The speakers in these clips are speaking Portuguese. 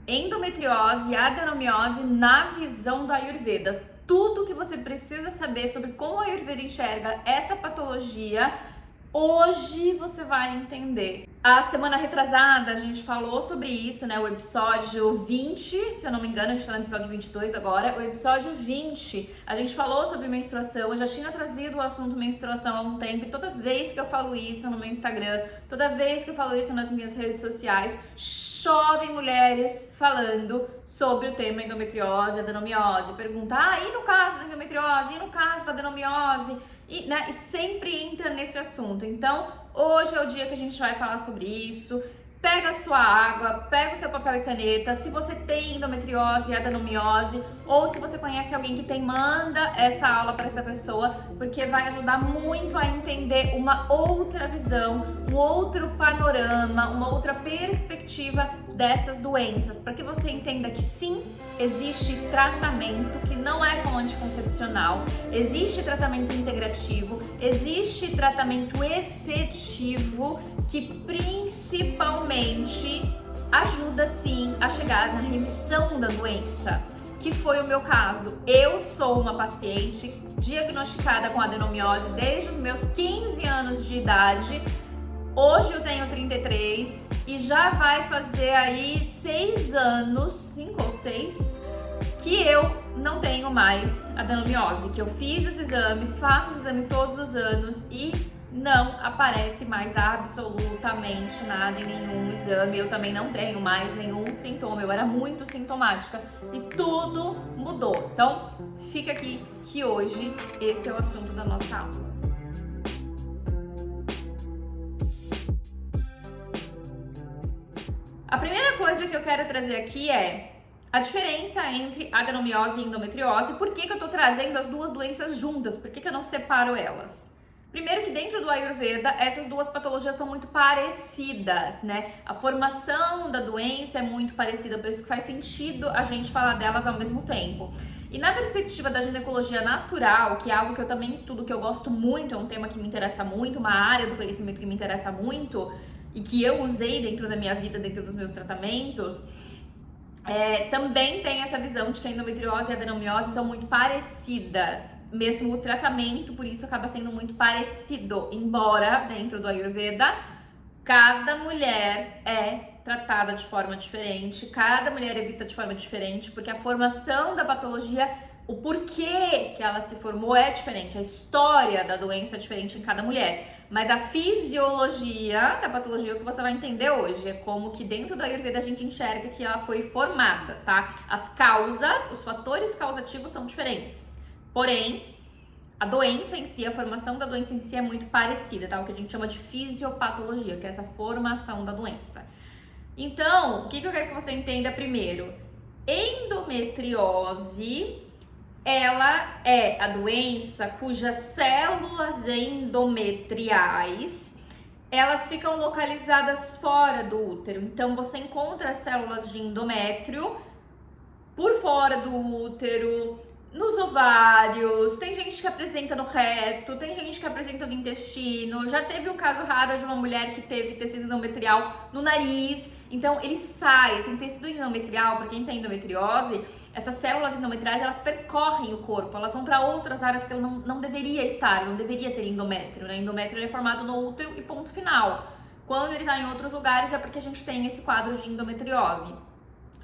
Endometriose e adenomiose na visão do Ayurveda. Tudo que você precisa saber sobre como o Ayurveda enxerga essa patologia, hoje você vai entender. A semana retrasada a gente falou sobre isso, né? O episódio 20, se eu não me engano, a gente tá no episódio 22 agora. O episódio 20, a gente falou sobre menstruação. Eu já tinha trazido o assunto menstruação há um tempo e toda vez que eu falo isso no meu Instagram, toda vez que eu falo isso nas minhas redes sociais, chovem mulheres falando sobre o tema endometriose, adenomiose. Pergunta, e no caso da endometriose? E no caso da adenomiose? E sempre entra nesse assunto. Então, hoje é o dia que a gente vai falar sobre isso. Pega a sua água, pega o seu papel e caneta. Se você tem endometriose e adenomiose, ou se você conhece alguém que tem, manda essa aula para essa pessoa, porque vai ajudar muito a entender uma outra visão, um outro panorama, uma outra perspectiva dessas doenças, para que você entenda que sim, existe tratamento que não é com anticoncepcional, existe tratamento integrativo, existe tratamento efetivo que principalmente ajuda sim a chegar na remissão da doença, que foi o meu caso. Eu sou uma paciente diagnosticada com adenomiose desde os meus 15 anos de idade. Hoje eu tenho 33 e já vai fazer aí 6 anos, 5 ou 6, que eu não tenho mais adenomiose, que eu fiz os exames, faço os exames todos os anos e não aparece mais absolutamente nada em nenhum exame. Eu também não tenho mais nenhum sintoma, eu era muito sintomática e tudo mudou. Então, fica aqui que hoje esse é o assunto da nossa aula. A primeira coisa que eu quero trazer aqui é a diferença entre adenomiose e endometriose. Por que eu tô trazendo as duas doenças juntas? Por que eu não separo elas? Primeiro que dentro do Ayurveda, essas duas patologias são muito parecidas, né? A formação da doença é muito parecida, por isso que faz sentido a gente falar delas ao mesmo tempo. E na perspectiva da ginecologia natural, que é algo que eu também estudo, que eu gosto muito, é um tema que me interessa muito, uma área do conhecimento que me interessa muito, e que eu usei dentro da minha vida, dentro dos meus tratamentos, também tem essa visão de que a endometriose e a adenomiose são muito parecidas. Mesmo o tratamento, por isso, acaba sendo muito parecido. Embora, dentro do Ayurveda, cada mulher é tratada de forma diferente, cada mulher é vista de forma diferente, porque a formação da patologia, o porquê que ela se formou é diferente, a história da doença é diferente em cada mulher. Mas a fisiologia da patologia é o que você vai entender hoje. É como que dentro do Ayurveda a gente enxerga que ela foi formada, tá? As causas, os fatores causativos são diferentes. Porém, a doença em si, a formação da doença em si é muito parecida, tá? O que a gente chama de fisiopatologia, que é essa formação da doença. Então, o que eu quero que você entenda primeiro? Endometriose, ela é a doença cujas células endometriais, elas ficam localizadas fora do útero. Então, você encontra as células de endométrio por fora do útero, nos ovários, tem gente que apresenta no reto, tem gente que apresenta no intestino. Já teve um caso raro de uma mulher que teve tecido endometrial no nariz. Então, ele sai, esse tecido endometrial, para quem tem endometriose, essas células endometriais, elas percorrem o corpo, elas vão para outras áreas que ela não deveria estar, não deveria ter endométrio, né? Endométrio ele é formado no útero e ponto final. Quando ele está em outros lugares é porque a gente tem esse quadro de endometriose.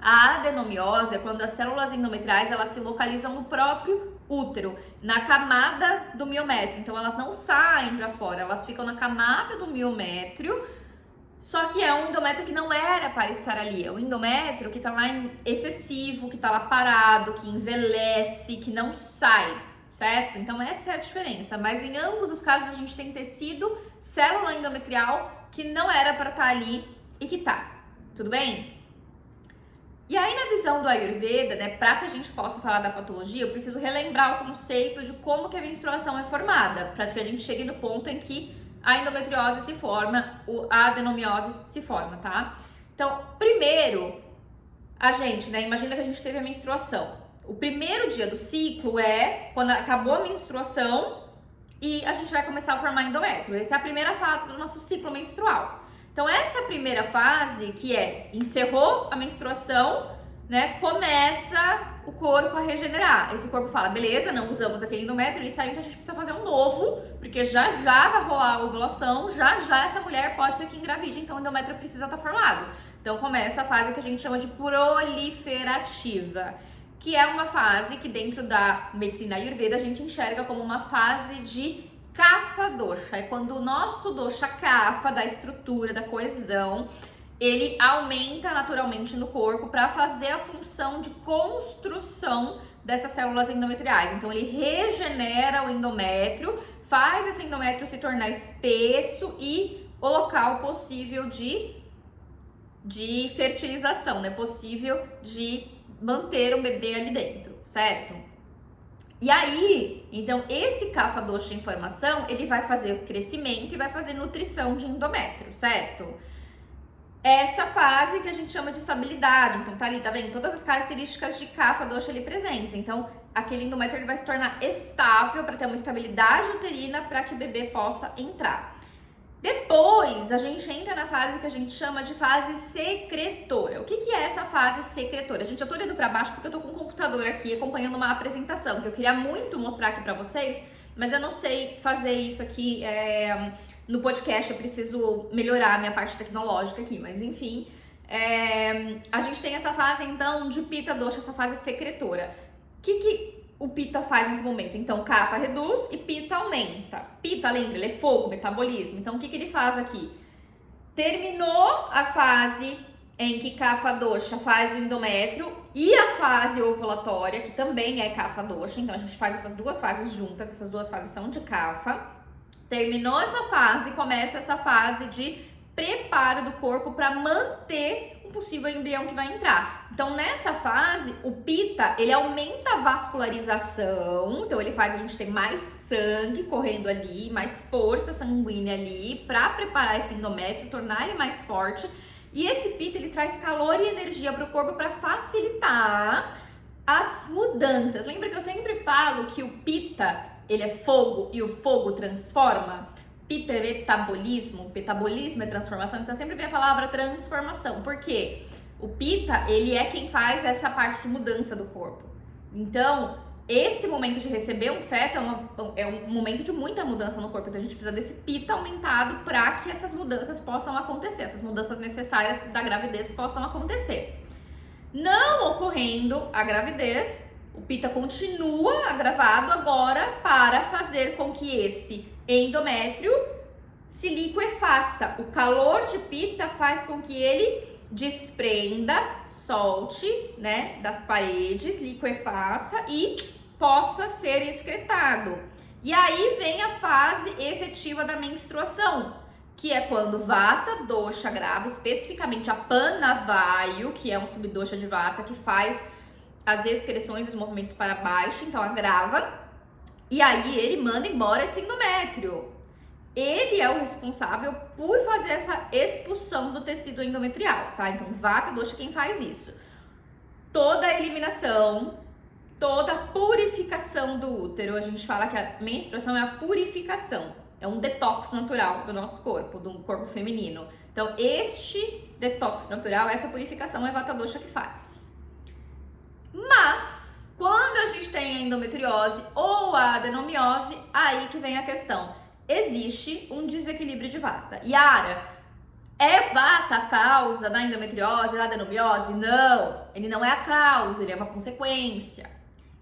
A adenomiose é quando as células endometriais, elas se localizam no próprio útero, na camada do miométrio. Então, elas não saem para fora, elas ficam na camada do miométrio. Só que é um endométrio que não era para estar ali, é um endométrio que tá lá excessivo, que tá lá parado, que envelhece, que não sai, certo? Então essa é a diferença, mas em ambos os casos a gente tem tecido, célula endometrial, que não era para estar ali e que tá, tudo bem? E aí na visão do Ayurveda, né, para que a gente possa falar da patologia, eu preciso relembrar o conceito de como que a menstruação é formada, para que a gente chegue no ponto em que a endometriose se forma, a adenomiose se forma, tá? Então, primeiro, a gente, né, imagina que a gente teve a menstruação. O primeiro dia do ciclo é quando acabou a menstruação e a gente vai começar a formar endométrio. Essa é a primeira fase do nosso ciclo menstrual. Então, essa primeira fase, que encerrou a menstruação, né, começa o corpo a regenerar. Esse corpo fala, beleza, não usamos aquele endométrio, ele saiu, então a gente precisa fazer um novo, porque já vai rolar a ovulação, já essa mulher pode ser que engravide, então o endométrio precisa estar formado. Então começa a fase que a gente chama de proliferativa, que é uma fase que dentro da medicina Ayurveda a gente enxerga como uma fase de Kapha dosha. É quando o nosso dosha Kapha, da estrutura, da coesão, ele aumenta naturalmente no corpo para fazer a função de construção dessas células endometriais. Então ele regenera o endométrio, faz esse endométrio se tornar espesso e o local possível de fertilização, né? Possível de manter um bebê ali dentro, certo? E aí, então esse Kapha dosha em formação, ele vai fazer crescimento e vai fazer nutrição de endométrio, certo? Essa fase que a gente chama de estabilidade, então tá ali, tá vendo? Todas as características de Kapha dosha ali presentes. Então, aquele endométrio ele vai se tornar estável para ter uma estabilidade uterina para que o bebê possa entrar. Depois, a gente entra na fase que a gente chama de fase secretora. O que é essa fase secretora? Gente, eu tô olhando para baixo porque eu tô com o computador aqui acompanhando uma apresentação que eu queria muito mostrar aqui para vocês, mas eu não sei fazer isso aqui no podcast, eu preciso melhorar a minha parte tecnológica aqui, mas enfim. A gente tem essa fase, então, de Pitta dosha, essa fase secretora. O que o Pitta faz nesse momento? Então, Kapha reduz e Pitta aumenta. Pitta, lembra, ele é fogo, metabolismo. Então, o que ele faz aqui? Terminou a fase em que Kapha dosha faz o endométrio e a fase ovulatória, que também é Kapha dosha. Então, a gente faz essas duas fases juntas, essas duas fases são de Kapha. Terminou essa fase, começa essa fase de preparo do corpo para manter um possível embrião que vai entrar. Então, nessa fase, o Pitta, ele aumenta a vascularização, então ele faz a gente ter mais sangue correndo ali, mais força sanguínea ali, para preparar esse endométrio, tornar ele mais forte. E esse Pitta, ele traz calor e energia para o corpo para facilitar as mudanças. Lembra que eu sempre falo que o Pitta, ele é fogo e o fogo transforma? Pitta é metabolismo é transformação, então sempre vem a palavra transformação. Por quê? O Pitta, ele é quem faz essa parte de mudança do corpo. Então, esse momento de receber um feto é um momento de muita mudança no corpo. Então, a gente precisa desse Pitta aumentado para que essas mudanças possam acontecer, essas mudanças necessárias da gravidez possam acontecer. Não ocorrendo a gravidez, o Pitta continua agravado agora para fazer com que esse endométrio se liquefaça. O calor de Pitta faz com que ele desprenda, solte, né, das paredes, liquefaça e possa ser excretado. E aí vem a fase efetiva da menstruação, que é quando Vata dosha grava, especificamente a Panavayu, que é um subdosha de Vata que faz as excreções, os movimentos para baixo, então agrava. E aí ele manda embora esse endométrio. Ele é o responsável por fazer essa expulsão do tecido endometrial, tá? Então, Vata dosha quem faz isso. Toda a eliminação, toda a purificação do útero, a gente fala que a menstruação é a purificação, é um detox natural do nosso corpo, do corpo feminino. Então, este detox natural, essa purificação é Vata dosha que faz. Mas, quando a gente tem a endometriose ou a adenomiose, aí que vem a questão. Existe um desequilíbrio de Vata. Yara, é Vata a causa da endometriose, da adenomiose? Não, ele não é a causa, ele é uma consequência.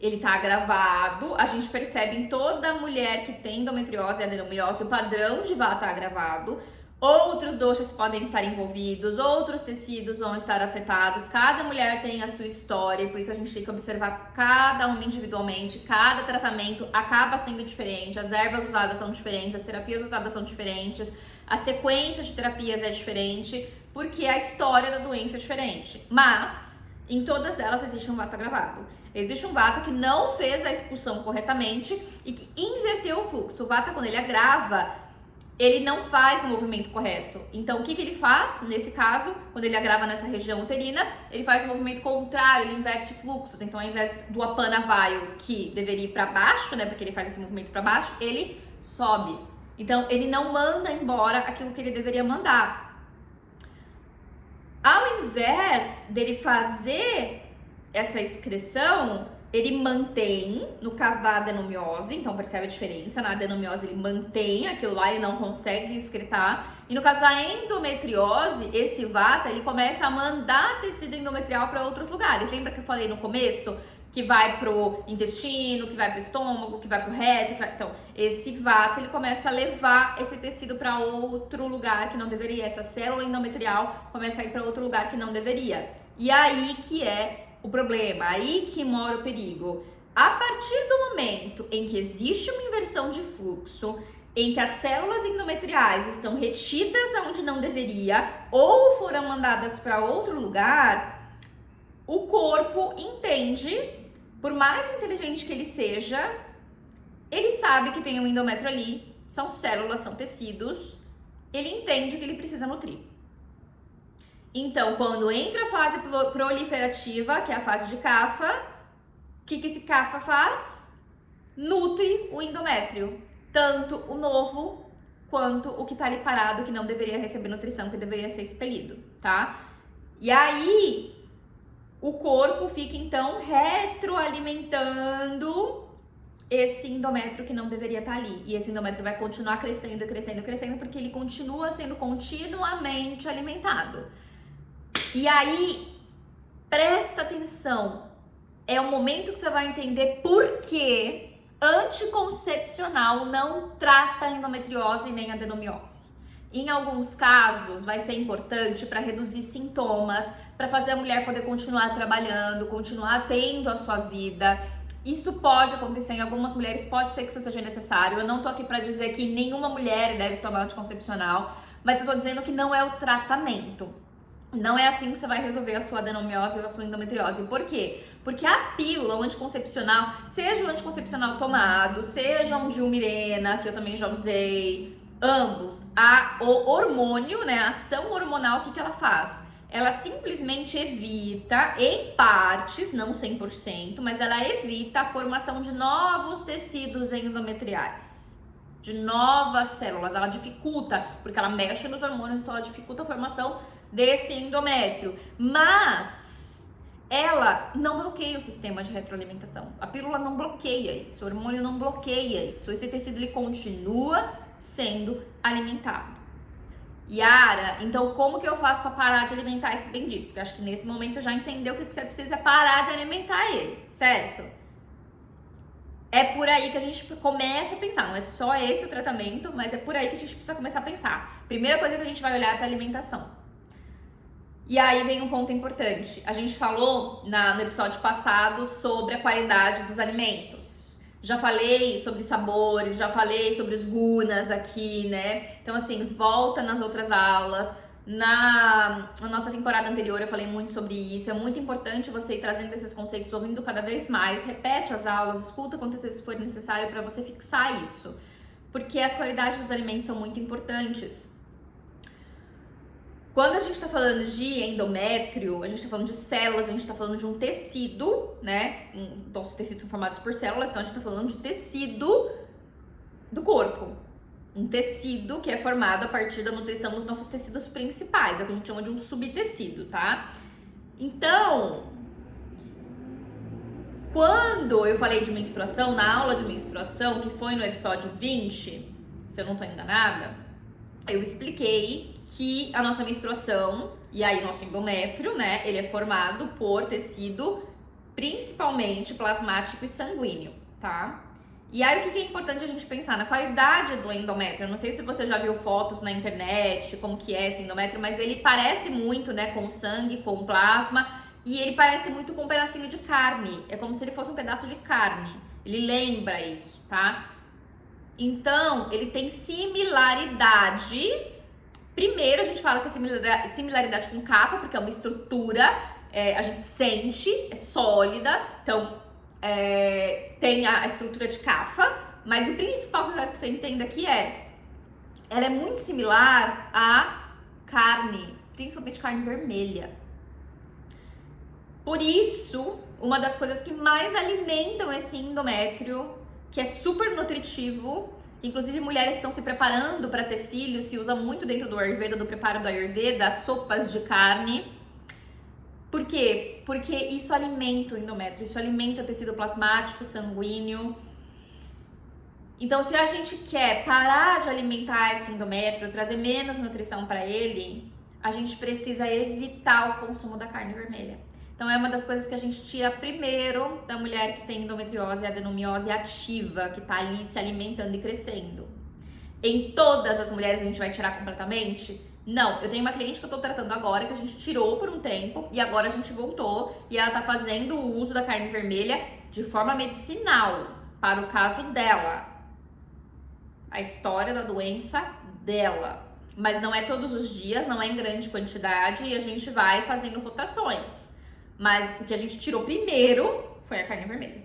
Ele tá agravado, a gente percebe em toda mulher que tem endometriose e adenomiose o padrão de Vata agravado. Outros doshas podem estar envolvidos, outros tecidos vão estar afetados, cada mulher tem a sua história, por isso a gente tem que observar cada uma individualmente, cada tratamento acaba sendo diferente, as ervas usadas são diferentes, as terapias usadas são diferentes, a sequência de terapias é diferente, porque a história da doença é diferente, mas em todas elas existe um Vata agravado. Existe um Vata que não fez a expulsão corretamente e que inverteu o fluxo. O Vata, quando ele agrava, ele não faz o movimento correto. Então, o que ele faz? Nesse caso, quando ele agrava nessa região uterina, ele faz o movimento contrário, ele inverte fluxos. Então, ao invés do Apanavayu, que deveria ir para baixo, né, porque ele faz esse movimento para baixo, ele sobe. Então, ele não manda embora aquilo que ele deveria mandar. Ao invés dele fazer essa excreção, ele mantém, no caso da adenomiose, então percebe a diferença, na adenomiose ele mantém aquilo lá, ele não consegue excretar, e no caso da endometriose, esse vata, ele começa a mandar tecido endometrial para outros lugares. Lembra que eu falei no começo? Que vai pro intestino, que vai pro estômago, que vai pro reto, então esse vata ele começa a levar esse tecido para outro lugar que não deveria, essa célula endometrial começa a ir para outro lugar que não deveria. E aí que é o problema, aí que mora o perigo. A partir do momento em que existe uma inversão de fluxo, em que as células endometriais estão retidas onde não deveria ou foram mandadas para outro lugar, o corpo entende, por mais inteligente que ele seja, ele sabe que tem um endométrio ali, são células, são tecidos, ele entende que ele precisa nutrir. Então, quando entra a fase proliferativa, que é a fase de Kapha, o que esse Kapha faz? Nutre o endométrio, tanto o novo quanto o que tá ali parado, que não deveria receber nutrição, que deveria ser expelido, tá? E aí, o corpo fica, então, retroalimentando esse endométrio que não deveria estar ali. E esse endométrio vai continuar crescendo, crescendo, crescendo, porque ele continua sendo continuamente alimentado. E aí, presta atenção, é o momento que você vai entender por que anticoncepcional não trata endometriose nem adenomiose. Em alguns casos, vai ser importante para reduzir sintomas, para fazer a mulher poder continuar trabalhando, continuar tendo a sua vida. Isso pode acontecer em algumas mulheres, pode ser que isso seja necessário. Eu não tô aqui para dizer que nenhuma mulher deve tomar anticoncepcional, mas eu tô dizendo que não é o tratamento. Não é assim que você vai resolver a sua adenomiose ou a sua endometriose. Por quê? Porque a pílula, o anticoncepcional, seja o anticoncepcional tomado, seja um Dilmirena, que eu também já usei, ambos, o hormônio, né, a ação hormonal, o que ela faz? Ela simplesmente evita, em partes, não 100%, mas ela evita a formação de novos tecidos endometriais, de novas células. Ela dificulta, porque ela mexe nos hormônios, então ela dificulta a formação desse endométrio, mas ela não bloqueia o sistema de retroalimentação. A pílula não bloqueia isso, o hormônio não bloqueia isso. Esse tecido ele continua sendo alimentado. Yara, então como que eu faço para parar de alimentar esse bendito? Porque acho que nesse momento você já entendeu que o que você precisa é parar de alimentar ele, certo? É por aí que a gente começa a pensar, não é só esse o tratamento, mas é por aí que a gente precisa começar a pensar. Primeira coisa que a gente vai olhar é para a alimentação. E aí vem um ponto importante. A gente falou no episódio passado sobre a qualidade dos alimentos. Já falei sobre sabores, já falei sobre os gunas aqui, né? Então, assim, volta nas outras aulas. Na nossa temporada anterior eu falei muito sobre isso. É muito importante você ir trazendo esses conceitos, ouvindo cada vez mais. Repete as aulas, escuta quantas vezes for necessário para você fixar isso. Porque as qualidades dos alimentos são muito importantes. Quando a gente está falando de endométrio, a gente está falando de células, a gente está falando de um tecido, né? Nossos tecidos são formados por células, então a gente está falando de tecido do corpo. Um tecido que é formado a partir da nutrição dos nossos tecidos principais, é o que a gente chama de um subtecido, tá? Então, quando eu falei de menstruação, na aula de menstruação, que foi no episódio 20, se eu não tô enganada, eu expliquei que a nossa menstruação, e aí nosso endométrio, né, ele é formado por tecido principalmente plasmático e sanguíneo, tá? E aí o que é importante a gente pensar? Na qualidade do endométrio. Eu não sei se você já viu fotos na internet, como que é esse endométrio, mas ele parece muito, né, com sangue, com plasma, e ele parece muito com um pedacinho de carne. É como se ele fosse um pedaço de carne. Ele lembra isso, tá? Então, ele tem similaridade. Primeiro, a gente fala que é similaridade com Kapha, porque é uma estrutura, a gente sente, é sólida. Então, tem a estrutura de Kapha. Mas o principal que eu quero que você entenda aqui ela é muito similar à carne, principalmente carne vermelha. Por isso, uma das coisas que mais alimentam esse endométrio, que é super nutritivo, Inclusive, mulheres que estão se preparando para ter filhos, se usa muito dentro do Ayurveda, do preparo do Ayurveda, sopas de carne. Por quê? Porque isso alimenta o endométrio, isso alimenta o tecido plasmático, sanguíneo. Então, se a gente quer parar de alimentar esse endométrio, trazer menos nutrição para ele, a gente precisa evitar o consumo da carne vermelha. Então, é uma das coisas que a gente tira primeiro da mulher que tem endometriose e adenomiose ativa, que tá ali se alimentando e crescendo. Em todas as mulheres a gente vai tirar completamente? Não, eu tenho uma cliente que eu tô tratando agora, que a gente tirou por um tempo e agora a gente voltou e ela tá fazendo o uso da carne vermelha de forma medicinal, para o caso dela. A história da doença dela. Mas não é todos os dias, não é em grande quantidade e a gente vai fazendo rotações. Mas o que a gente tirou primeiro foi a carne vermelha.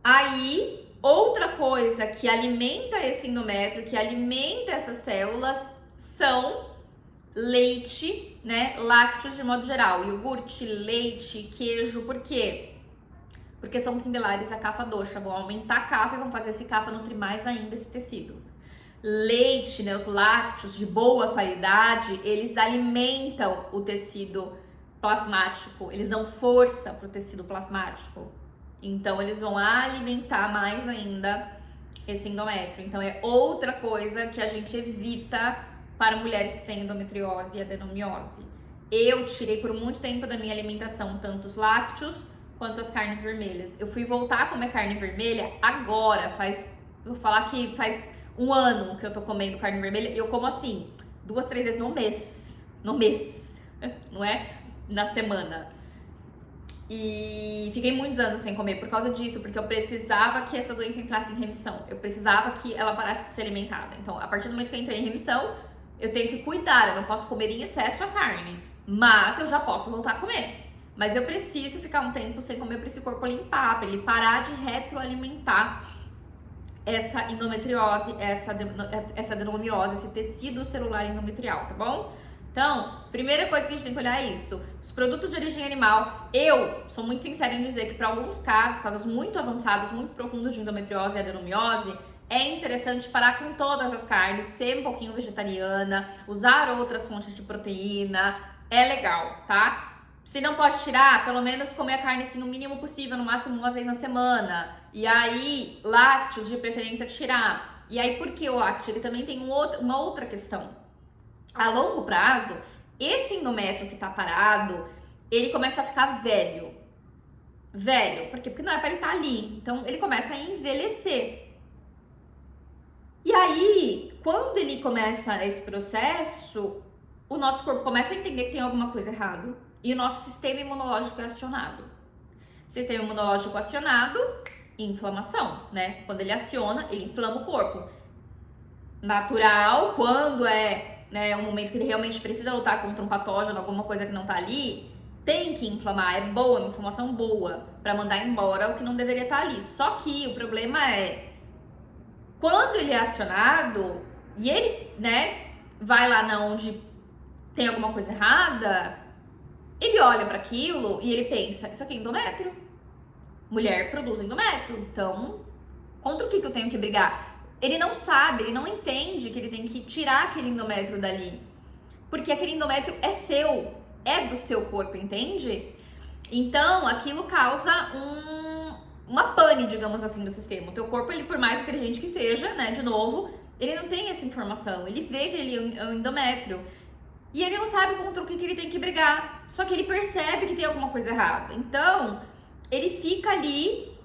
Aí, outra coisa que alimenta esse endométrio, que alimenta essas células, são leite, né? Lácteos de modo geral. Iogurte, leite, queijo. Por quê? Porque são similares à kapha dosha. Vão aumentar a kapha e vão fazer esse kapha nutrir mais ainda esse tecido. Leite, né? Os lácteos de boa qualidade, eles alimentam o tecido plasmático, eles dão força para o tecido plasmático, então eles vão alimentar mais ainda esse endométrio. Então é outra coisa que a gente evita para mulheres que têm endometriose e adenomiose. Eu tirei por muito tempo da minha alimentação tanto os lácteos quanto as carnes vermelhas. Eu fui voltar a comer carne vermelha agora, vou falar que faz um ano que eu tô comendo carne vermelha e eu como assim, 2, 3 vezes no mês, não é? Na semana. E fiquei muitos anos sem comer por causa disso, porque eu precisava que essa doença entrasse em remissão. Eu precisava que ela parasse de ser alimentada. Então, a partir do momento que eu entrei em remissão, eu tenho que cuidar. Eu não posso comer em excesso a carne, mas eu já posso voltar a comer. Mas eu preciso ficar um tempo sem comer para esse corpo limpar, para ele parar de retroalimentar essa endometriose, essa adenomiose, esse tecido celular endometrial, tá bom? Então, primeira coisa que a gente tem que olhar é isso. Os produtos de origem animal, eu sou muito sincera em dizer que para alguns casos muito avançados, muito profundos de endometriose e adenomiose, é interessante parar com todas as carnes, ser um pouquinho vegetariana, usar outras fontes de proteína, é legal, tá? Se não pode tirar, pelo menos comer a carne assim, no mínimo possível, no máximo uma vez na semana. E aí, lácteos de preferência tirar. E aí, por que o lácteo? Ele também tem uma outra questão. A longo prazo, esse endométrio que tá parado, ele começa a ficar velho. Velho, por quê? Porque não é para ele estar ali. Então, ele começa a envelhecer. E aí, quando ele começa esse processo, o nosso corpo começa a entender que tem alguma coisa errada e o nosso sistema imunológico é acionado. Sistema imunológico acionado, inflamação, né? Quando ele aciona, ele inflama o corpo. Natural, quando é um momento que ele realmente precisa lutar contra um patógeno, alguma coisa que não tá ali, tem que inflamar, é boa, é uma inflamação boa, pra mandar embora o que não deveria estar ali. Só que o problema é, quando ele é acionado, e ele, vai lá na onde tem alguma coisa errada, ele olha para aquilo e ele pensa, isso aqui é endométrio. Mulher produz endométrio, então, contra o que eu tenho que brigar? Ele não sabe, ele não entende que ele tem que tirar aquele endométrio dali. Porque aquele endométrio é seu, é do seu corpo, entende? Então, aquilo causa uma pane, digamos assim, do sistema. O teu corpo, ele por mais inteligente que seja, de novo, ele não tem essa informação. Ele vê que ele é um endométrio. E ele não sabe contra o que ele tem que brigar. Só que ele percebe que tem alguma coisa errada. Então, ele fica ali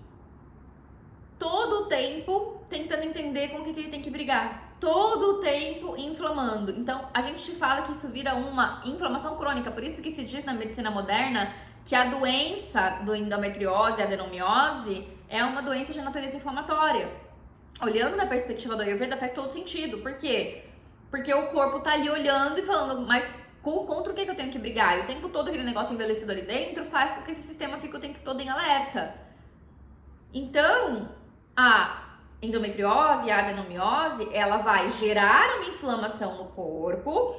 todo o tempo tentando entender com o que ele tem que brigar. Todo o tempo inflamando. Então, a gente fala que isso vira uma inflamação crônica. Por isso que se diz na medicina moderna que a doença do endometriose, a adenomiose, é uma doença de natureza inflamatória. Olhando da perspectiva do Ayurveda, faz todo sentido. Por quê? Porque o corpo tá ali olhando e falando, mas contra o que eu tenho que brigar? E o tempo todo aquele negócio envelhecido ali dentro faz com que esse sistema fique o tempo todo em alerta. Então, a endometriose, a adenomiose, ela vai gerar uma inflamação no corpo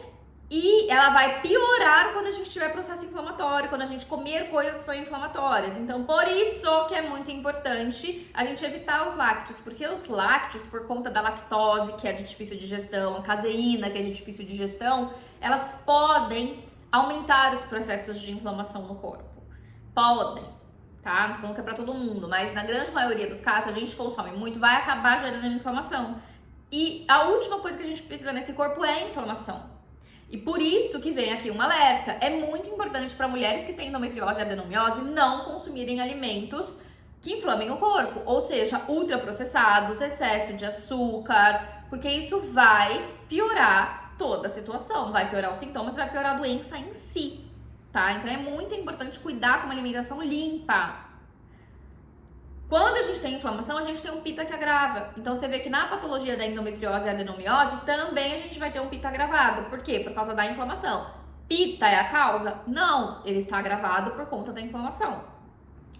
E ela vai piorar quando a gente tiver processo inflamatório, quando a gente comer coisas que são inflamatórias. Então, por isso que é muito importante a gente evitar os lácteos, porque os lácteos, por conta da lactose, que é de difícil digestão, a caseína, que é de difícil digestão, elas podem aumentar os processos de inflamação no corpo. Podem, tá? Não tô falando que é pra todo mundo, mas na grande maioria dos casos, a gente consome muito, vai acabar gerando inflamação. E a última coisa que a gente precisa nesse corpo é inflamação. E por isso que vem aqui um alerta. É muito importante para mulheres que têm endometriose e adenomiose não consumirem alimentos que inflamem o corpo, ou seja, ultraprocessados, excesso de açúcar, porque isso vai piorar toda a situação, vai piorar os sintomas, vai piorar a doença em si, tá? Então é muito importante cuidar com uma alimentação limpa. Quando a gente tem inflamação, a gente tem um pita que agrava. Então você vê que na patologia da endometriose e adenomiose também a gente vai ter um pita agravado. Por quê? Por causa da inflamação. Pita é a causa? Não, ele está agravado por conta da inflamação.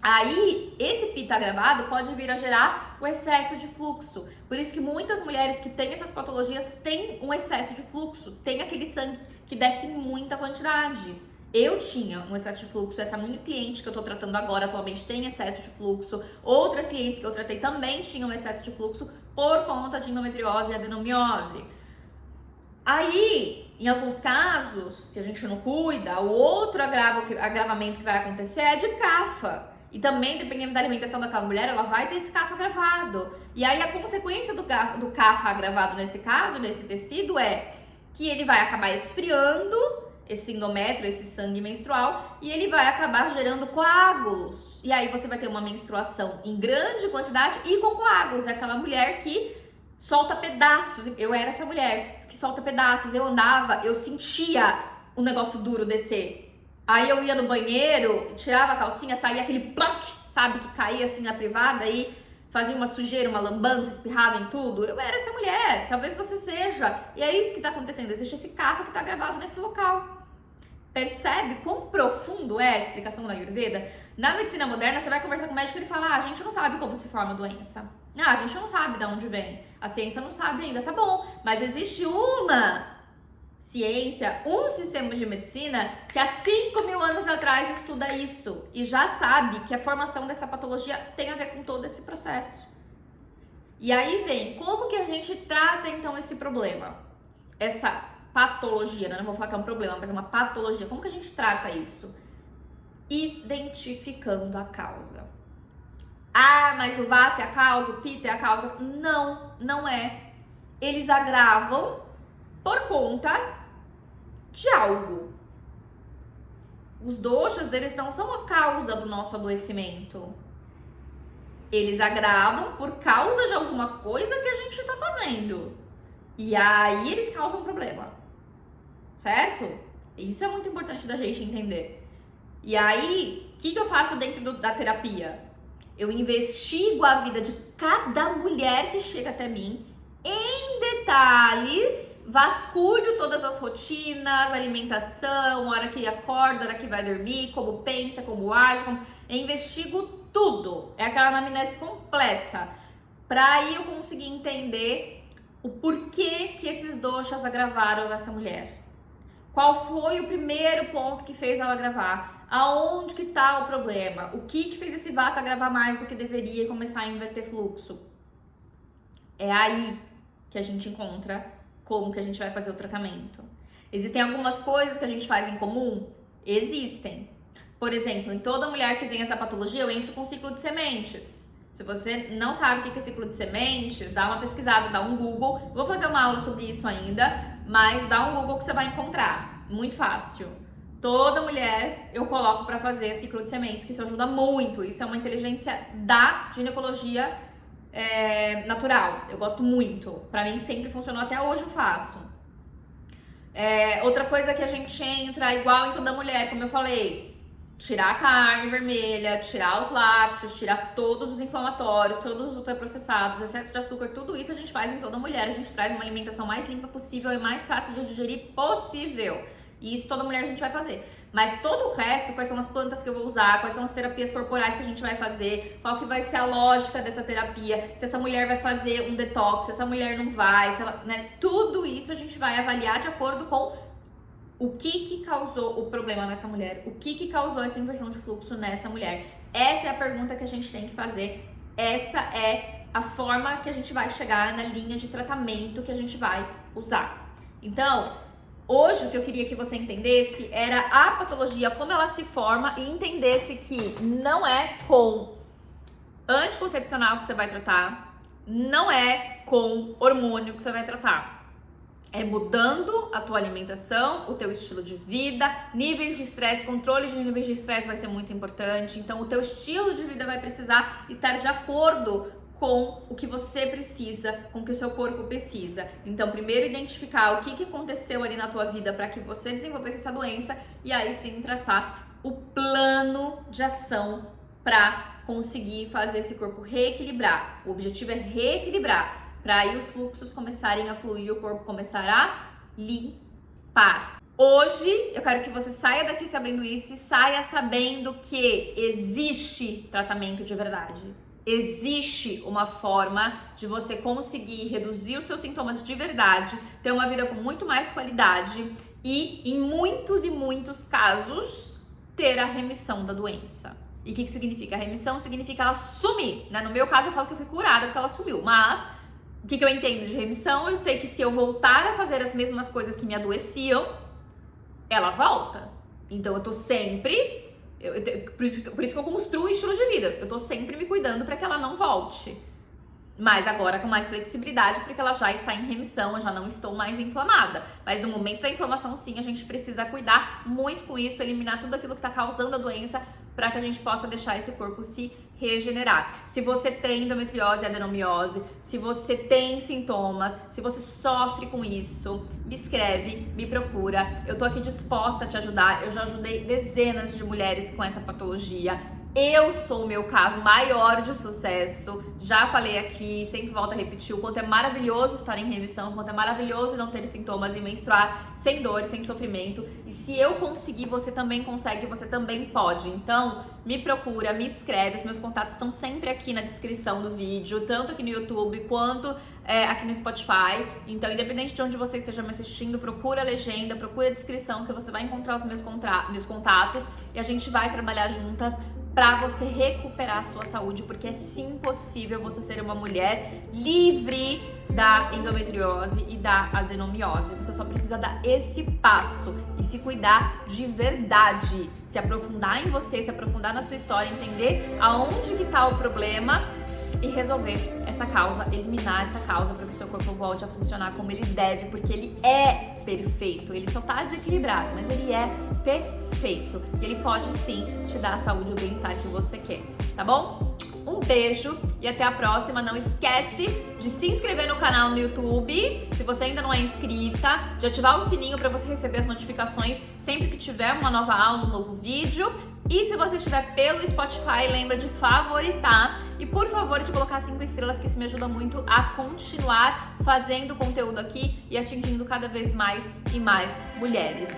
Aí, esse pita agravado pode vir a gerar o excesso de fluxo. Por isso que muitas mulheres que têm essas patologias têm um excesso de fluxo, tem aquele sangue que desce em muita quantidade. Eu tinha um excesso de fluxo, essa minha cliente que eu tô tratando agora atualmente tem excesso de fluxo, outras clientes que eu tratei também tinham excesso de fluxo por conta de endometriose e adenomiose. Aí, em alguns casos, se a gente não cuida, o outro agravamento que vai acontecer é de CAFA. E também, dependendo da alimentação daquela mulher, ela vai ter esse CAFA agravado. E aí, a consequência do CAFA agravado nesse caso, nesse tecido, é que ele vai acabar esfriando esse endométrio, esse sangue menstrual, e ele vai acabar gerando coágulos. E aí você vai ter uma menstruação em grande quantidade e com coágulos. É aquela mulher que solta pedaços. Eu era essa mulher que solta pedaços. Eu andava, eu sentia o negócio duro descer. Aí eu ia no banheiro, tirava a calcinha, saía aquele ploc, sabe? Que caía assim na privada e fazia uma sujeira, uma lambança, espirrava em tudo. Eu era essa mulher, talvez você seja. E é isso que está acontecendo, existe esse CAFA que está gravado nesse local. Percebe quão profundo é a explicação da Ayurveda? Na medicina moderna, você vai conversar com o médico e ele fala: a gente não sabe como se forma a doença. A gente não sabe de onde vem. A ciência não sabe ainda, tá bom. Mas existe uma ciência, um sistema de medicina que há 5.000 anos atrás estuda isso e já sabe que a formação dessa patologia tem a ver com todo esse processo. E aí vem, como que a gente trata então esse problema? Essa patologia, né? Não vou falar que é um problema, mas é uma patologia. Como que a gente trata isso? Identificando a causa. Mas o vata é a causa, o pita é a causa. Não, não é. Eles agravam por conta de algo. Os doshas deles não são a causa do nosso adoecimento. Eles agravam por causa de alguma coisa que a gente está fazendo. E aí eles causam problema. Certo? Isso é muito importante da gente entender. E aí, o que eu faço dentro da terapia? Eu investigo a vida de cada mulher que chega até mim em detalhes, vasculho todas as rotinas, alimentação, hora que acorda, hora que vai dormir, como pensa, como age, investigo tudo. É aquela anamnese completa. Pra aí eu conseguir entender o porquê que esses doshas agravaram essa mulher. Qual foi o primeiro ponto que fez ela agravar? Aonde que tá o problema? O que fez esse vata agravar mais do que deveria e começar a inverter fluxo? É aí que a gente encontra como que a gente vai fazer o tratamento. Existem algumas coisas que a gente faz em comum? Existem. Por exemplo, em toda mulher que tem essa patologia, eu entro com ciclo de sementes. Se você não sabe o que é ciclo de sementes, dá uma pesquisada, dá um Google. Vou fazer uma aula sobre isso ainda, mas dá um Google que você vai encontrar. Muito fácil. Toda mulher eu coloco para fazer ciclo de sementes, que isso ajuda muito. Isso é uma inteligência da ginecologia natural. Eu gosto muito. Para mim sempre funcionou, até hoje eu faço. Outra coisa que a gente entra igual em toda mulher, como eu falei, tirar a carne vermelha, tirar os lácteos, tirar todos os inflamatórios, todos os ultraprocessados, excesso de açúcar, tudo isso a gente faz em toda mulher. A gente traz uma alimentação mais limpa possível e mais fácil de digerir possível. E isso toda mulher a gente vai fazer. Mas todo o resto, quais são as plantas que eu vou usar, quais são as terapias corporais que a gente vai fazer, qual que vai ser a lógica dessa terapia, se essa mulher vai fazer um detox, se essa mulher não vai, se ela, né? Tudo isso a gente vai avaliar de acordo com O que causou o problema nessa mulher? O que causou essa inversão de fluxo nessa mulher? Essa é a pergunta que a gente tem que fazer. Essa é a forma que a gente vai chegar na linha de tratamento que a gente vai usar. Então, hoje o que eu queria que você entendesse era a patologia, como ela se forma, e entendesse que não é com anticoncepcional que você vai tratar, não é com hormônio que você vai tratar. É mudando a tua alimentação, o teu estilo de vida, níveis de estresse, controle de níveis de estresse vai ser muito importante. Então, o teu estilo de vida vai precisar estar de acordo com o que você precisa, com o que o seu corpo precisa. Então, primeiro identificar o que aconteceu ali na tua vida para que você desenvolvesse essa doença e aí sim traçar o plano de ação para conseguir fazer esse corpo reequilibrar. O objetivo é reequilibrar, para aí os fluxos começarem a fluir e o corpo começar a limpar. Hoje, eu quero que você saia daqui sabendo isso e saia sabendo que existe tratamento de verdade. Existe uma forma de você conseguir reduzir os seus sintomas de verdade, ter uma vida com muito mais qualidade e, em muitos e muitos casos, ter a remissão da doença. E o que significa? A remissão significa ela sumir, né? No meu caso, eu falo que eu fui curada porque ela sumiu, mas o que eu entendo de remissão? Eu sei que se eu voltar a fazer as mesmas coisas que me adoeciam, ela volta. Então eu tô sempre... por isso que eu construo um estilo de vida. Eu tô sempre me cuidando para que ela não volte. Mas agora com mais flexibilidade, porque ela já está em remissão, eu já não estou mais inflamada. Mas no momento da inflamação, sim, a gente precisa cuidar muito com isso, eliminar tudo aquilo que está causando a doença para que a gente possa deixar esse corpo se regenerar. Se você tem endometriose e adenomiose, se você tem sintomas, se você sofre com isso, me escreve, me procura. Eu tô aqui disposta a te ajudar. Eu já ajudei dezenas de mulheres com essa patologia. Eu sou o meu caso maior de sucesso. Já falei aqui, sempre volto a repetir o quanto é maravilhoso estar em remissão, o quanto é maravilhoso não ter sintomas e menstruar sem dor, sem sofrimento. E se eu conseguir, você também consegue, você também pode. Então, me procura, me escreve. Os meus contatos estão sempre aqui na descrição do vídeo, tanto aqui no YouTube quanto aqui no Spotify. Então, independente de onde você esteja me assistindo, procura a legenda, procura a descrição que você vai encontrar os meus contatos e a gente vai trabalhar juntas para você recuperar a sua saúde, porque é sim possível você ser uma mulher livre da endometriose e da adenomiose. Você só precisa dar esse passo e se cuidar de verdade, se aprofundar em você, se aprofundar na sua história, entender aonde que está o problema e resolver essa causa, eliminar essa causa para que o seu corpo volte a funcionar como ele deve, porque ele é perfeito, ele só tá desequilibrado, mas ele é perfeito e ele pode sim te dar a saúde e o bem-estar que você quer, tá bom? Um beijo e até a próxima. Não esquece de se inscrever no canal no YouTube, se você ainda não é inscrita, de ativar o sininho para você receber as notificações sempre que tiver uma nova aula, um novo vídeo. E se você estiver pelo Spotify, lembra de favoritar e, por favor, de colocar 5 estrelas, que isso me ajuda muito a continuar fazendo conteúdo aqui e atingindo cada vez mais e mais mulheres.